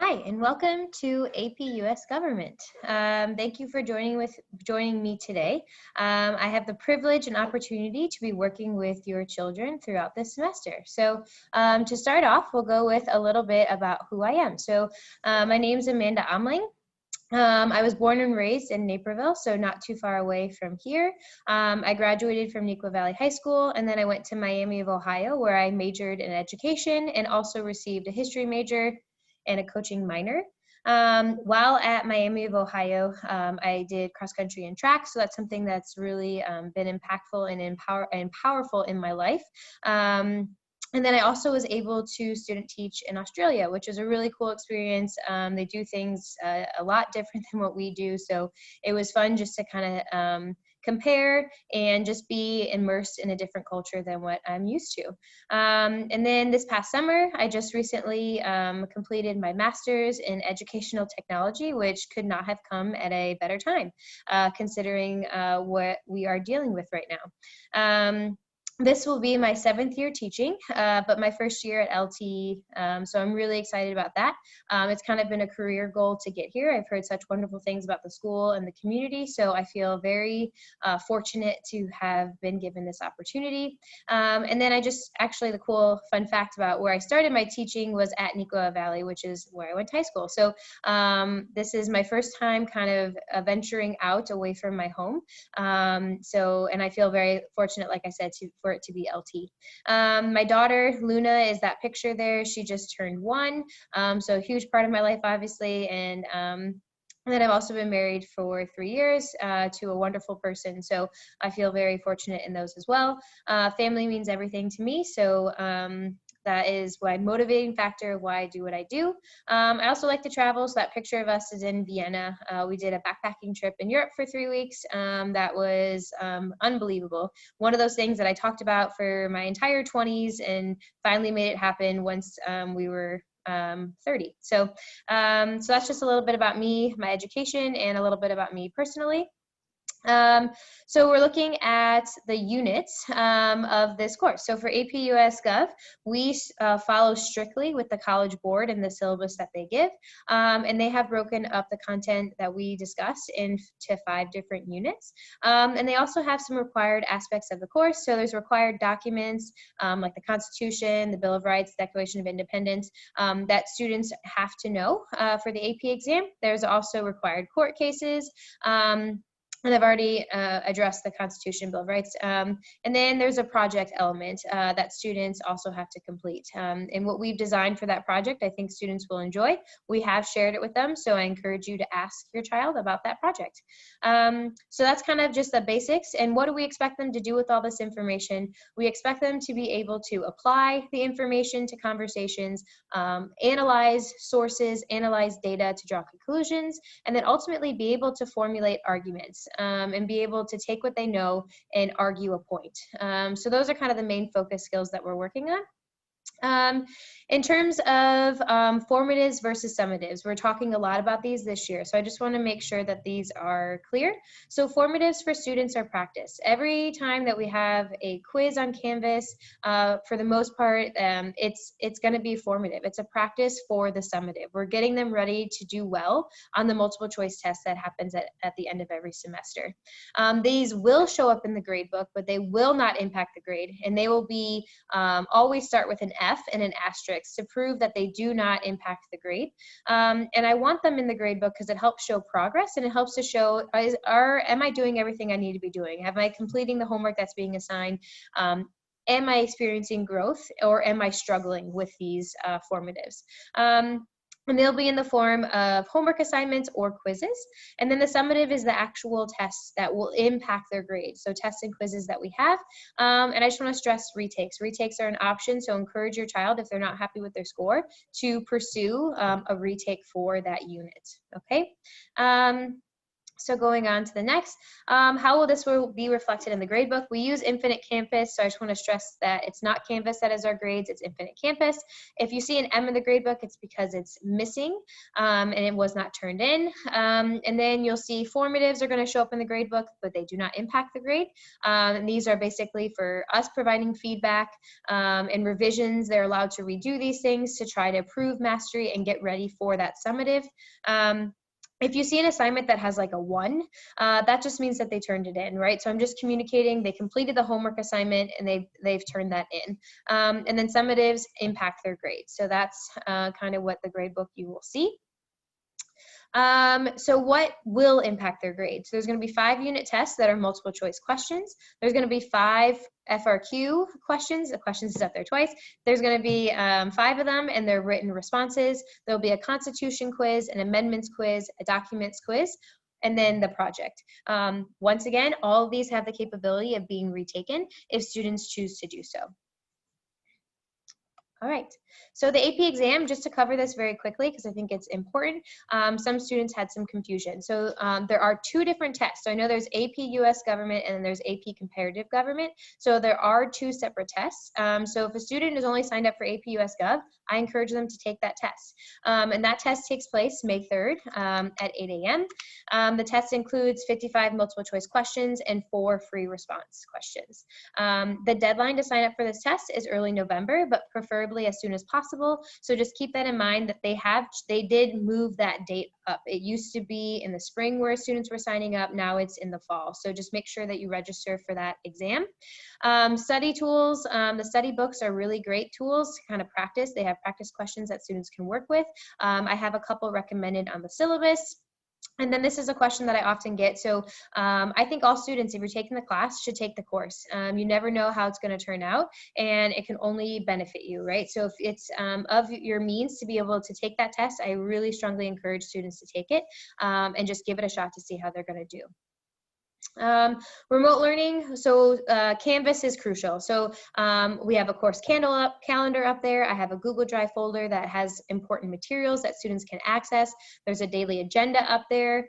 Hi, and welcome to AP US Government. Thank you for joining me today. I have the privilege and opportunity to be working with your children throughout this semester. So to start off, we'll go with a little bit about who I am. So my name is Amanda Ameling. I was born and raised in Naperville, so not too far away from here. I graduated from Neuqua Valley High School, and then I went to Miami of Ohio, where I majored in education and also received a history major and a coaching minor. While at Miami of Ohio, I did cross country and track, so that's something that's really been impactful and powerful in my life. And then I also was able to student teach in Australia, which is a really cool experience. They do things a lot different than what we do, so it was fun just to kind of compare and just be immersed in a different culture than what I'm used to. And then this past summer, I just recently completed my master's in educational technology, which could not have come at a better time, considering what we are dealing with right now. This will be my 7th year teaching, but my first year at LT, so I'm really excited about that. It's kind of been a career goal to get here. I've heard such wonderful things about the school and the community, so I feel very fortunate to have been given this opportunity. And then actually the cool fun fact about where I started my teaching was at Neuqua Valley, which is where I went to high school. So this is my first time kind of venturing out away from my home. And I feel very fortunate, like I said, for it to be LT. My daughter, Luna, is that picture there. She just turned 1. So a huge part of my life, obviously. And then I've also been married for 3 years to a wonderful person. So I feel very fortunate in those as well. Family means everything to me. So that is my motivating factor of why I do what I do. I also like to travel, so that picture of us is in Vienna. We did a backpacking trip in Europe for 3 weeks. That was unbelievable. One of those things that I talked about for my entire 20s and finally made it happen once we were 30. So that's just a little bit about me, my education, and a little bit about me personally. So we're looking at the units of this course. So for AP US Gov, we follow strictly with the College Board and the syllabus that they give, and they have broken up the content that we discuss into 5 different units. And they also have some required aspects of the course. So there's required documents like the Constitution, the Bill of Rights, Declaration of Independence that students have to know for the AP exam. There's also required court cases. And I've already addressed the Constitution, Bill of Rights. And then there's a project element that students also have to complete. And what we've designed for that project, I think students will enjoy. We have shared it with them, so I encourage you to ask your child about that project. So that's kind of just the basics. And what do we expect them to do with all this information? We expect them to be able to apply the information to conversations, analyze sources, analyze data to draw conclusions, and then ultimately be able to formulate arguments. And be able to take what they know and argue a point. So those are kind of the main focus skills that we're working on. In terms of formatives versus summatives, we're talking a lot about these this year, so I just want to make sure that these are clear. So formatives for students are practice. Every time that we have a quiz on Canvas, for the most part, it's going to be formative. It's a practice for the summative. We're getting them ready to do well on the multiple choice test that happens at the end of every semester. These will show up in the grade book, but they will not impact the grade, and they will be always start with an F and an asterisk to prove that they do not impact the grade. And I want them in the grade book because it helps show progress, and it helps to show, am I doing everything I need to be doing? Am I completing the homework that's being assigned? Am I experiencing growth, or am I struggling with these formatives? And they'll be in the form of homework assignments or quizzes. And then the summative is the actual tests that will impact their grades. So tests and quizzes that we have. And I just want to stress retakes. Retakes are an option, so encourage your child, if they're not happy with their score, to pursue a retake for that unit, okay? So going on to the next, how will this be reflected in the gradebook? We use Infinite Campus, so I just want to stress that it's not Canvas that is our grades, it's Infinite Campus. If you see an M in the gradebook, it's because it's missing and it was not turned in. And then you'll see formatives are going to show up in the gradebook, but they do not impact the grade. And these are basically for us providing feedback and revisions. They're allowed to redo these things to try to improve mastery and get ready for that summative. If you see an assignment that has like a 1, that just means that they turned it in, right? So I'm just communicating they completed the homework assignment and they've turned that in. And then summatives impact their grade. So that's kind of what the grade book you will see. So what will impact their grade? So there's going to be 5 unit tests that are multiple choice questions. There's going to be 5 FRQ questions. The questions is up there twice. There's going to be 5 of them and they're written responses. There'll be a constitution quiz, an amendments quiz, a documents quiz, and then the project. Once again, all of these have the capability of being retaken if students choose to do so. All right, so the AP exam, just to cover this very quickly, because I think it's important, some students had some confusion. So there are 2 different tests. So I know there's AP US Government and then there's AP Comparative Government. So there are 2 separate tests. So if a student is only signed up for AP US Gov, I encourage them to take that test. And that test takes place May 3rd at 8 a.m. The test includes 55 multiple choice questions and 4 free response questions. The deadline to sign up for this test is early November, but preferably as soon as possible. So just keep that in mind that they did move that date up. It used to be in the spring where students were signing up. Now it's in the fall. So just make sure that you register for that exam. Study tools, the study books are really great tools to kind of practice. They have practice questions that students can work with. I have a couple recommended on the syllabus. And then this is a question that I often get. So I think all students, if you're taking the class, should take the course. You never know how it's going to turn out, and it can only benefit you, right? So if it's of your means to be able to take that test, I really strongly encourage students to take it and just give it a shot to see how they're going to do. Remote learning, so Canvas is crucial. So we have a course calendar up there. I have a Google Drive folder that has important materials that students can access. There's a daily agenda up there.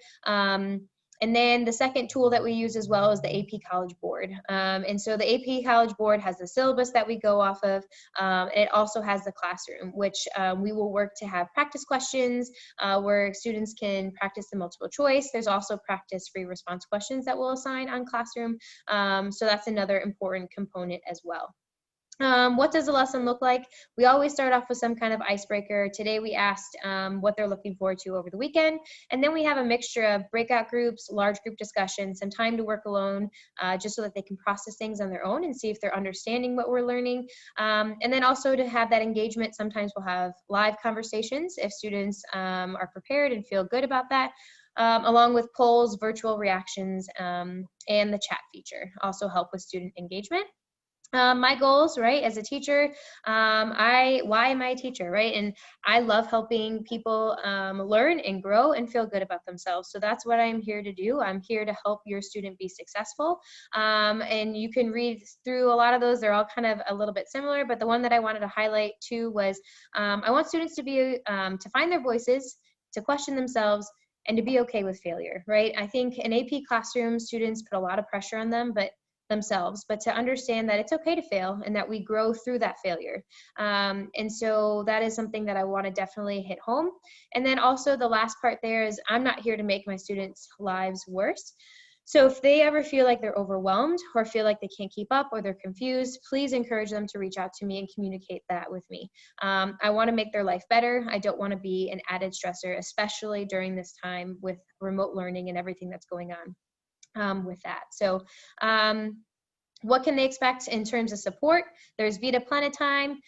And then the second tool that we use as well is the AP College Board. And so the AP College Board has the syllabus that we go off of. It also has the classroom, which we will work to have practice questions where students can practice the multiple choice. There's also practice free response questions that we'll assign on classroom. So that's another important component as well. What does the lesson look like? We always start off with some kind of icebreaker. Today we asked what they're looking forward to over the weekend. And then we have a mixture of breakout groups, large group discussions, some time to work alone, just so that they can process things on their own and see if they're understanding what we're learning. And then also to have that engagement, sometimes we'll have live conversations if students are prepared and feel good about that. Along with polls, virtual reactions, and the chat feature also help with student engagement. My goals, right, as a teacher, why am I a teacher, right? And I love helping people learn and grow and feel good about themselves. So that's what I'm here to do. I'm here to help your student be successful. And you can read through a lot of those. They're all kind of a little bit similar, but the one that I wanted to highlight too was I want students to be, to find their voices, to question themselves, and to be okay with failure, right? I think in AP classroom, students put a lot of pressure on themselves, but to understand that it's okay to fail and that we grow through that failure. And so that is something that I want to definitely hit home. And then also the last part there is I'm not here to make my students' lives worse. So if they ever feel like they're overwhelmed or feel like they can't keep up or they're confused, please encourage them to reach out to me and communicate that with me. I want to make their life better. I don't want to be an added stressor, especially during this time with remote learning and everything that's going on with that. So what can they expect in terms of support? There's Vita Plena time,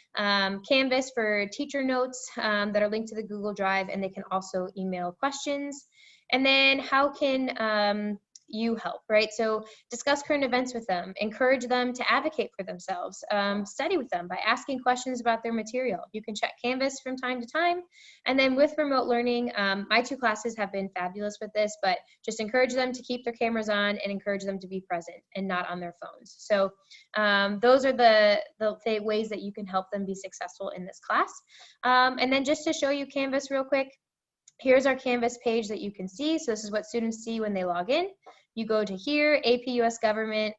Canvas for teacher notes that are linked to the Google Drive, and they can also email questions. And then how can you help, right? So discuss current events with them, encourage them to advocate for themselves, study with them by asking questions about their material. You can check Canvas from time to time. And then with remote learning, my 2 classes have been fabulous with this, but just encourage them to keep their cameras on and encourage them to be present and not on their phones. So those are the ways that you can help them be successful in this class. And then just to show you Canvas real quick, Here's our Canvas page that you can see. So this is what students see when they log in. You go to here, AP US Government,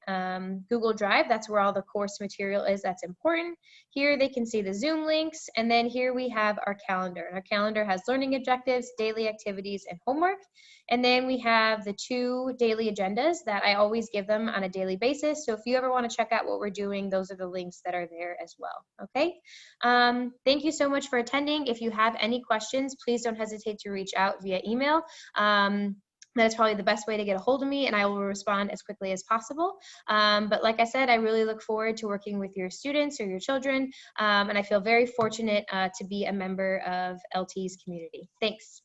Google Drive. That's where all the course material is that's important. Here they can see the Zoom links. And then here we have our calendar. And our calendar has learning objectives, daily activities, and homework. And then we have the 2 daily agendas that I always give them on a daily basis. So if you ever want to check out what we're doing, those are the links that are there as well. Okay. Thank you so much for attending. If you have any questions, please don't hesitate to reach out via email. That is probably the best way to get a hold of me, and I will respond as quickly as possible. But like I said, I really look forward to working with your students or your children, and I feel very fortunate to be a member of LT's community. Thanks.